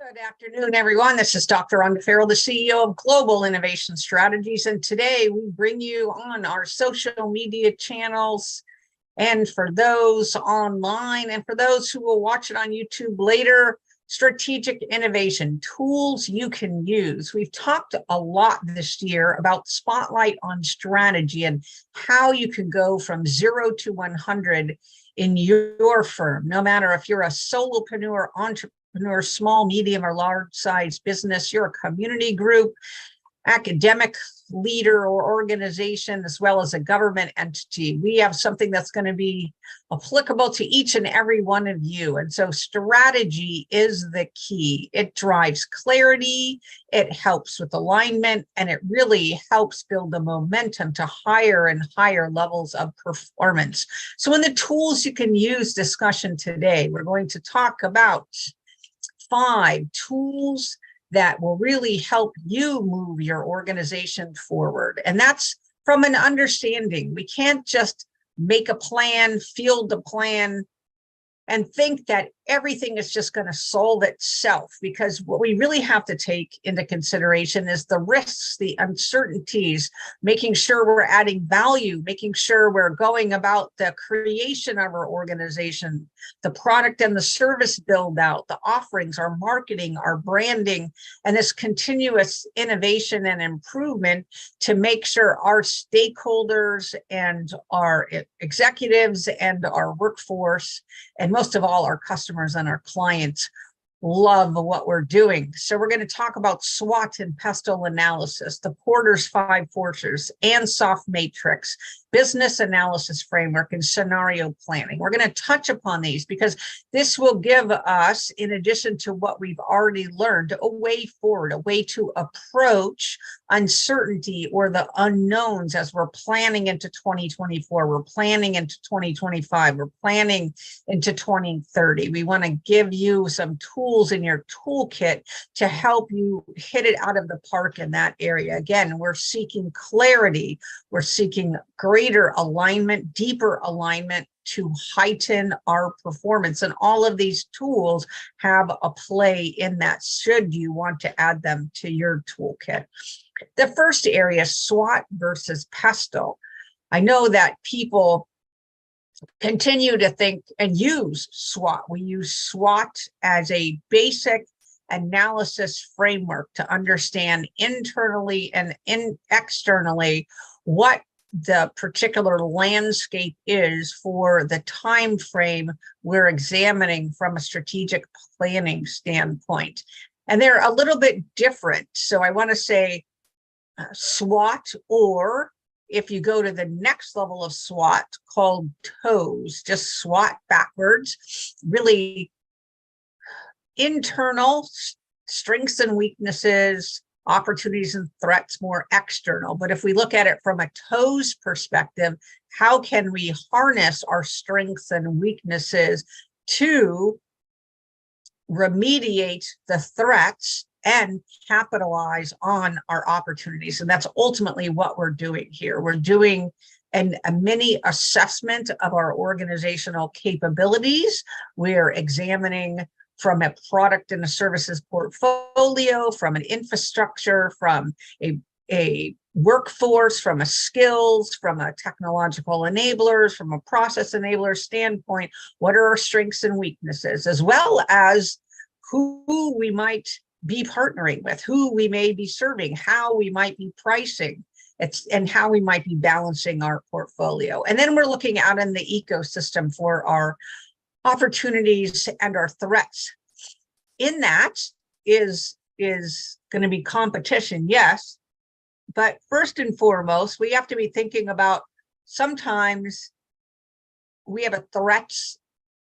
Good afternoon, everyone. This is Dr. Rhonda Farrell, the CEO of Global Innovation Strategies. And today we bring you on our social media channels. And for those online and for those who will watch it on YouTube later, strategic innovation, tools you can use. We've talked a lot this year about spotlight on strategy and how you can go from 0 to 100 in your firm, no matter if you're a solopreneur, entrepreneur, small, medium, or large size business, you're a community group, academic leader or organization, as well as a government entity. We have something that's going to be applicable to each and every one of you. And so strategy is the key. It drives clarity, it helps with alignment, and it really helps build the momentum to higher and higher levels of performance. So in the tools you can use discussion today, we're going to talk about 5 tools that will really help you move your organization forward. And that's from an understanding. We can't just make a plan, field a plan, and think that everything is just going to solve itself, because what we really have to take into consideration is the risks, the uncertainties, making sure we're adding value, making sure we're going about the creation of our organization, the product and the service build out, the offerings, our marketing, our branding, and this continuous innovation and improvement to make sure our stakeholders and our executives and our workforce, and most of all, our customers and our clients love what we're doing. So we're going to talk about SWOT and pestle analysis, the Porter's 5 forces, and soft matrix, business analysis framework, and scenario planning. We're going to touch upon these because this will give us, in addition to what we've already learned, a way forward, a way to approach uncertainty or the unknowns as we're planning into 2024, we're planning into 2025, we're planning into 2030. We want to give you some tools in your toolkit to help you hit it out of the park in that area. Again, we're seeking clarity, we're seeking greater alignment, deeper alignment to heighten our performance. And all of these tools have a play in that, should you want to add them to your toolkit. The first area, SWOT versus pestle. I know that people continue to think and use SWOT. We use SWOT as a basic analysis framework to understand internally and externally what the particular landscape is for the time frame we're examining from a strategic planning standpoint. And they're a little bit different. So I want to say SWOT, or if you go to the next level of SWOT called TOES, just SWOT backwards, really internal strengths and weaknesses, opportunities and threats, more external. But if we look at it from a TOES perspective, how can we harness our strengths and weaknesses to remediate the threats and capitalize on our opportunities? And that's ultimately what we're doing here. We're doing a mini assessment of our organizational capabilities. We're examining from a product and a services portfolio, from an infrastructure, from a workforce, from a skills, from a technological enablers, from a process enabler standpoint. What are our strengths and weaknesses, as well as who we might be partnering with, who we may be serving, how we might be pricing, and how we might be balancing our portfolio. And then we're looking out in the ecosystem for our opportunities and our threats. In that is going to be competition, yes, but first and foremost, we have to be thinking about, sometimes we have a threats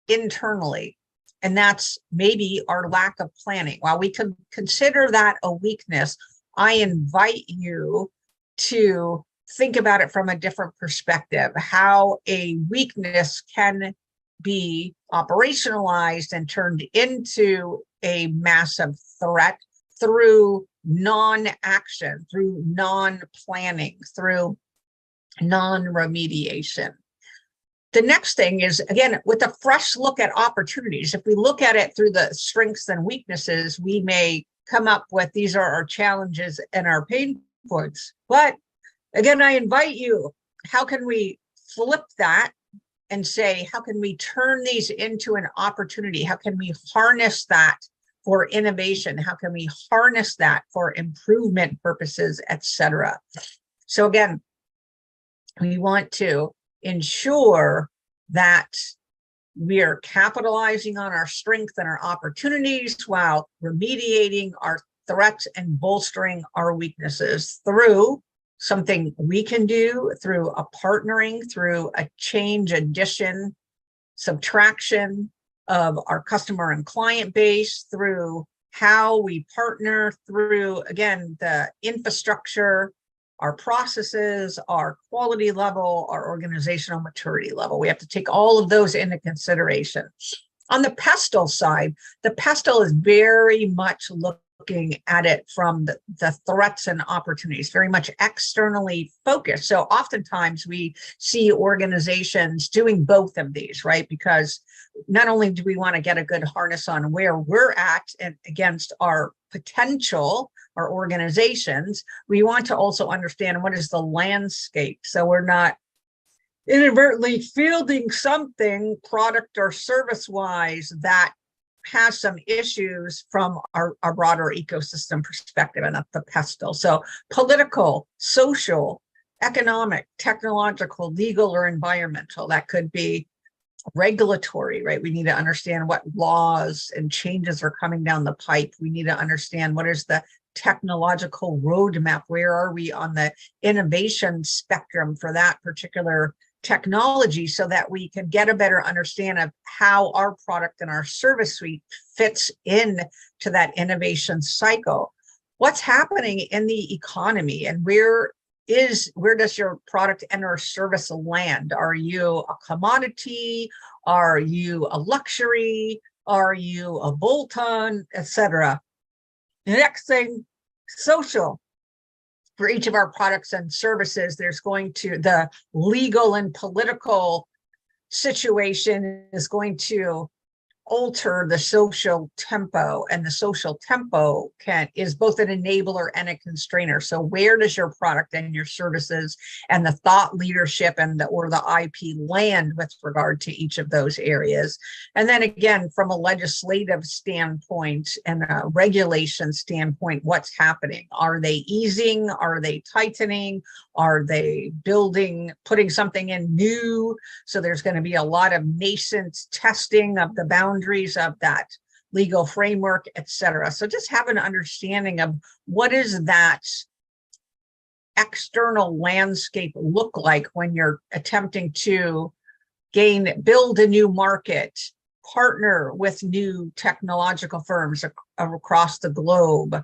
internally, and that's maybe our lack of planning. While we can consider that a weakness, I invite you to think about it from a different perspective, how a weakness can be operationalized and turned into a massive threat through non-action, through non-planning, through non-remediation. The next thing is, again, with a fresh look at opportunities. If we look at it through the strengths and weaknesses, we may come up with these are our challenges and our pain points. But again, I invite you, how can we flip that and say, how can we turn these into an opportunity? How can we harness that for innovation? How can we harness that for improvement purposes, etc.? So again, we want to ensure that we are capitalizing on our strengths and our opportunities while remediating our threats and bolstering our weaknesses through something we can do, through a partnering, through a change, addition, subtraction of our customer and client base, through how we partner, through, again, the infrastructure, our processes, our quality level, our organizational maturity level. We have to take all of those into consideration. On the pestle side, the pestle is very much looking at it from the threats and opportunities, very much externally focused. So oftentimes we see organizations doing both of these, right? Because not only do we want to get a good harness on where we're at and against our potential, our organizations, we want to also understand what is the landscape. So we're not inadvertently fielding something product or service wise that has some issues from our broader ecosystem perspective, and that's the pestle. So political, social, economic, technological, legal, or environmental. That could be regulatory, right? We need to understand what laws and changes are coming down the pipe. We need to understand what is the technological roadmap. Where are we on the innovation spectrum for that particular technology, so that we can get a better understanding of how our product and our service suite fits in to that innovation cycle. What's happening in the economy, and where does your product and or service land? Are you a commodity? Are you a luxury? Are you a bolt-on, etc.? The next thing, social. For each of our products and services, there's going to, the legal and political situation is going to alter the social tempo, and the social tempo is both an enabler and a constrainer. So where does your product and your services and the thought leadership and or the IP land with regard to each of those areas? And then again, from a legislative standpoint and a regulation standpoint, what's happening? Are they easing? Are they tightening? Are they putting something in new? So there's going to be a lot of nascent testing of the boundaries of that legal framework, etc. So just have an understanding of what is that external landscape look like when you're attempting to build a new market, partner with new technological firms across the globe,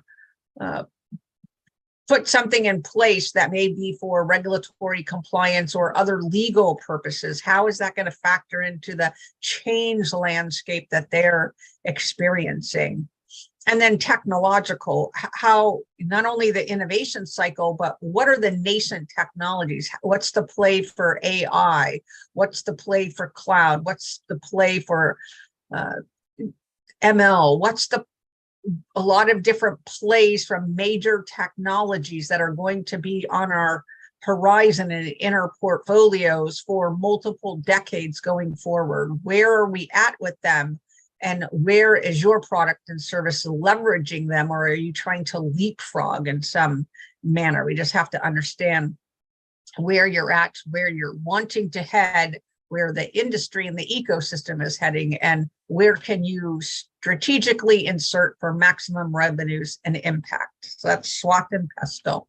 put something in place that may be for regulatory compliance or other legal purposes. How is that going to factor into the change landscape that they're experiencing? And then technological, how not only the innovation cycle, but what are the nascent technologies? What's the play for AI? What's the play for cloud? What's the play for ML? What's a lot of different plays from major technologies that are going to be on our horizon and in our portfolios for multiple decades going forward. Where are we at with them? And where is your product and service leveraging them? Or are you trying to leapfrog in some manner? We just have to understand where you're at, where you're wanting to head, where the industry and the ecosystem is heading, and where can you strategically insert for maximum revenues and impact. So that's SWOT and pestle.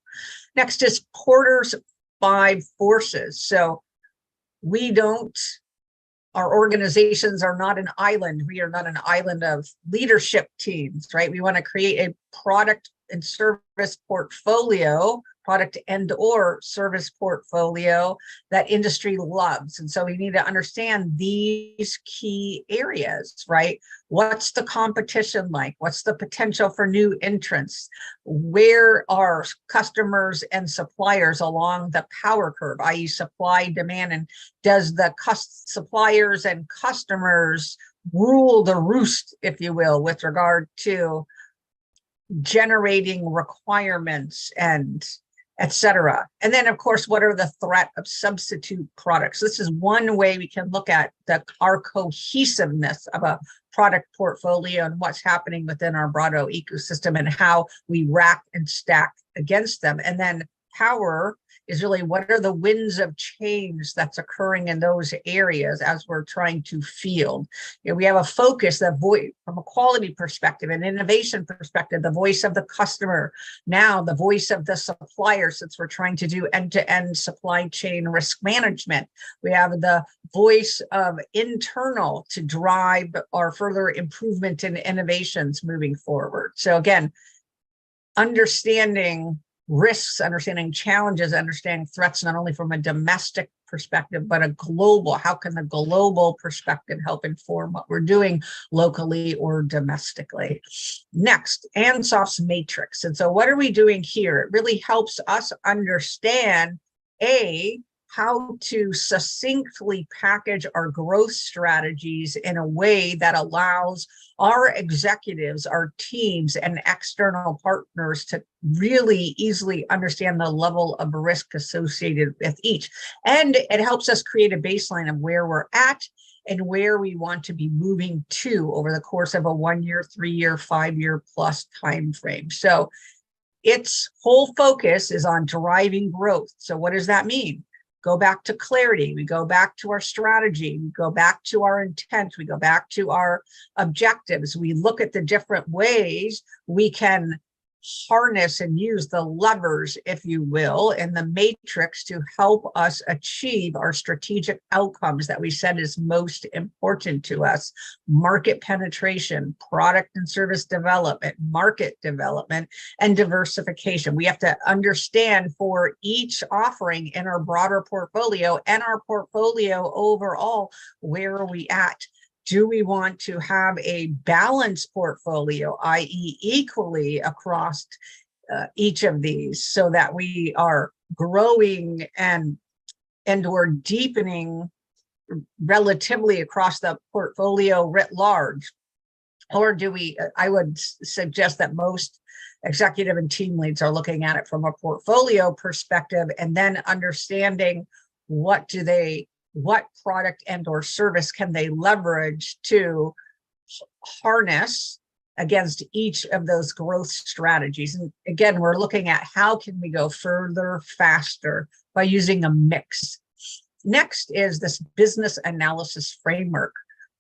Next is Porter's 5 forces. So our organizations are not an island. We are not an island of leadership teams, right? We want to create a product and service portfolio, product and or service portfolio that industry loves. And so we need to understand these key areas, right? What's the competition like? What's the potential for new entrants? Where are customers and suppliers along the power curve, i.e. supply, demand, and does the suppliers and customers rule the roost, if you will, with regard to generating requirements and etc. And then, of course, what are the threat of substitute products? This is one way we can look at our cohesiveness of a product portfolio and what's happening within our broader ecosystem and how we rack and stack against them. And then power is really what are the winds of change that's occurring in those areas as we're trying to field. You know, we have a focus that from a quality perspective and innovation perspective, the voice of the customer, now the voice of the supplier, since we're trying to do end-to-end supply chain risk management. We have the voice of internal to drive our further improvement in innovations moving forward. So again, understanding risks, understanding challenges, understanding threats, not only from a domestic perspective, but a global. How can the global perspective help inform what we're doing locally or domestically? Next, Ansoff's matrix. And so what are we doing here? It really helps us understand, how to succinctly package our growth strategies in a way that allows our executives, our teams, and external partners to really easily understand the level of risk associated with each. And it helps us create a baseline of where we're at and where we want to be moving to over the course of a 1 year, 3 year, 5 year plus time frame. So its whole focus is on driving growth. So what does that mean? Go back to clarity, we go back to our strategy, we go back to our intent, we go back to our objectives, we look at the different ways we can harness and use the levers, if you will, in the matrix to help us achieve our strategic outcomes that we said is most important to us: market penetration, product and service development, market development, and diversification. We have to understand for each offering in our broader portfolio and our portfolio overall, where are we at? Do we want to have a balanced portfolio, i.e. equally across each of these, so that we are growing and or deepening relatively across the portfolio writ large? Or do we, I would suggest that most executive and team leads are looking at it from a portfolio perspective and then understanding what product and or service can they leverage to harness against each of those growth strategies. And again, we're looking at how can we go further, faster by using a mix. Next is this business analysis framework.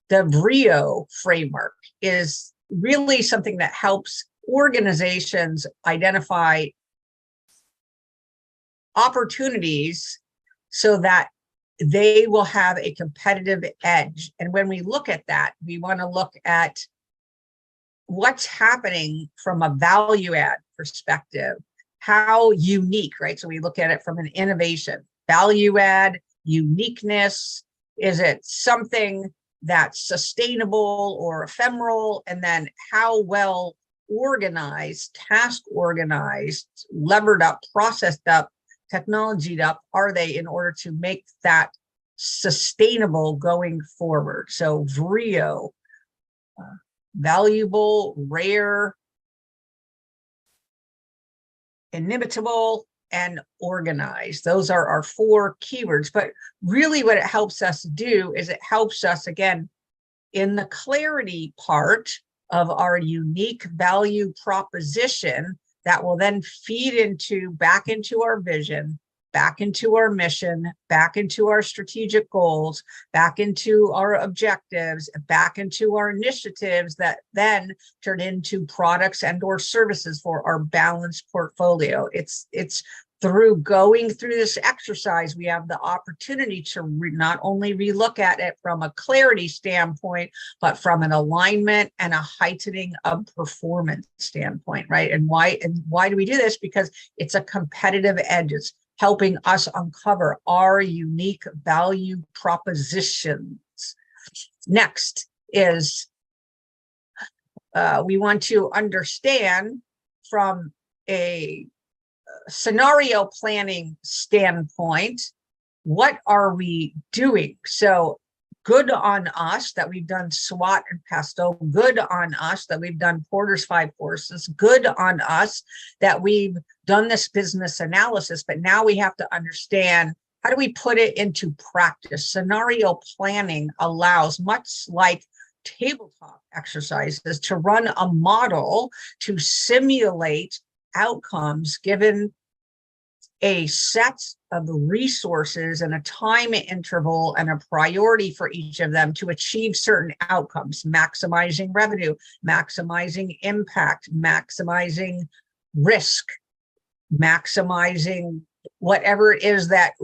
The BRIO framework is really something that helps organizations identify opportunities so that they will have a competitive edge. And when we look at that, we want to look at what's happening from a value add perspective, how unique, right? So we look at it from an innovation, value add, uniqueness. Is it something that's sustainable or ephemeral? And then how well organized, task organized, levered up, processed up, technologied up are they in order to make that sustainable going forward? So VRIO, valuable, rare, inimitable, and organized. Those are our 4 keywords. But really what it helps us do is it helps us, again, in the clarity part of our unique value proposition that will then feed back into our vision, back into our mission, back into our strategic goals, back into our objectives, back into our initiatives that then turn into products and or services for our balanced portfolio. It's through going through this exercise, we have the opportunity to not only relook at it from a clarity standpoint, but from an alignment and a heightening of performance standpoint, right? And why do we do this? Because it's a competitive edge. It's helping us uncover our unique value propositions. Next is we want to understand from a scenario planning standpoint, what are we doing? So good on us that we've done SWOT and PESTO, good on us that we've done Porter's 5 Forces, good on us that we've done this business analysis, but now we have to understand, how do we put it into practice? Scenario planning allows, much like tabletop exercises, to run a model to simulate outcomes given a set of resources and a time interval and a priority for each of them to achieve certain outcomes, maximizing revenue, maximizing impact, maximizing risk, maximizing whatever it is that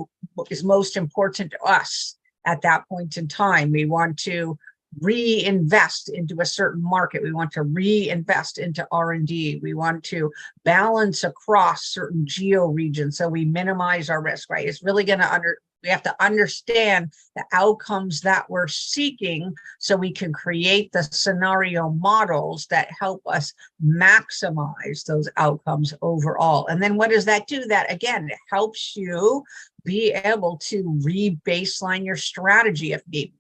is most important to us at that point in time. We want to reinvest into a certain market. We want to reinvest into R&D. We want to balance across certain geo regions so we minimize our risk, right? It's really going to we have to understand the outcomes that we're seeking so we can create the scenario models that help us maximize those outcomes overall. And then what does that do? That again, it helps you be able to re-baseline your strategy if needed.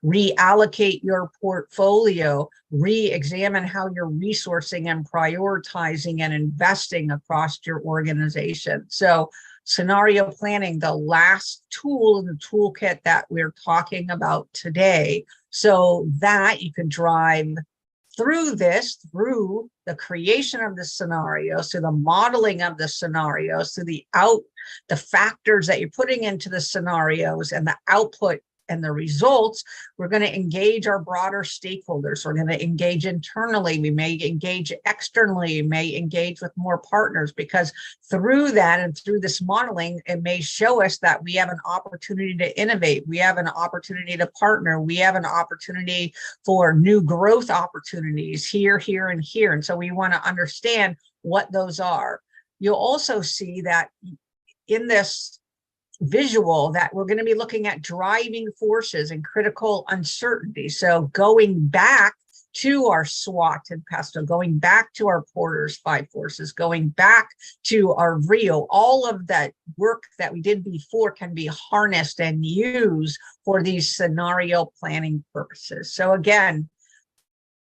Reallocate your portfolio, re-examine how you're resourcing and prioritizing and investing across your organization. So scenario planning, the last tool in the toolkit that we're talking about today, so that you can drive through the creation of the scenario, so the modeling of the scenarios, so the factors that you're putting into the scenarios and the output and the results. We're going to engage our broader stakeholders. We're going to engage internally. We may engage externally. We may engage with more partners, because through that and through this modeling, it may show us that we have an opportunity to innovate. We have an opportunity to partner. We have an opportunity for new growth opportunities here, here, and here. And so we want to understand what those are. You'll also see that in this visual that we're going to be looking at driving forces and critical uncertainty. So going back to our SWOT and PESTO, going back to our Porter's 5 Forces, going back to our RIO, all of that work that we did before can be harnessed and used for these scenario planning purposes. So again,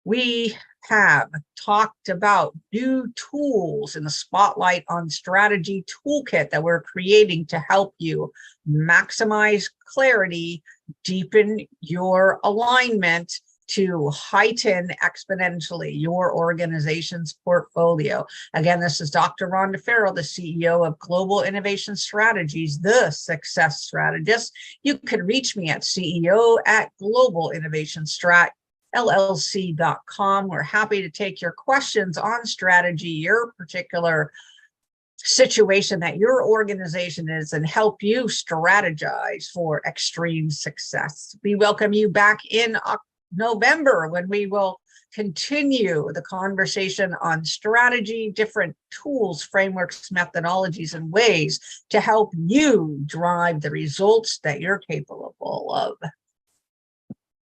we have talked about new tools in the Spotlight on Strategy toolkit that we're creating to help you maximize clarity, deepen your alignment, to heighten exponentially your organization's portfolio. Again, this is Dr. Rhonda Farrell, the CEO of Global Innovation Strategies, the Success Strategist. You can reach me at CEO@globalinnovationstrat.llc.com. We're happy to take your questions on strategy, your particular situation that your organization is, and help you strategize for extreme success. We welcome you back in November, when we will continue the conversation on strategy, different tools, frameworks, methodologies, and ways to help you drive the results that you're capable of.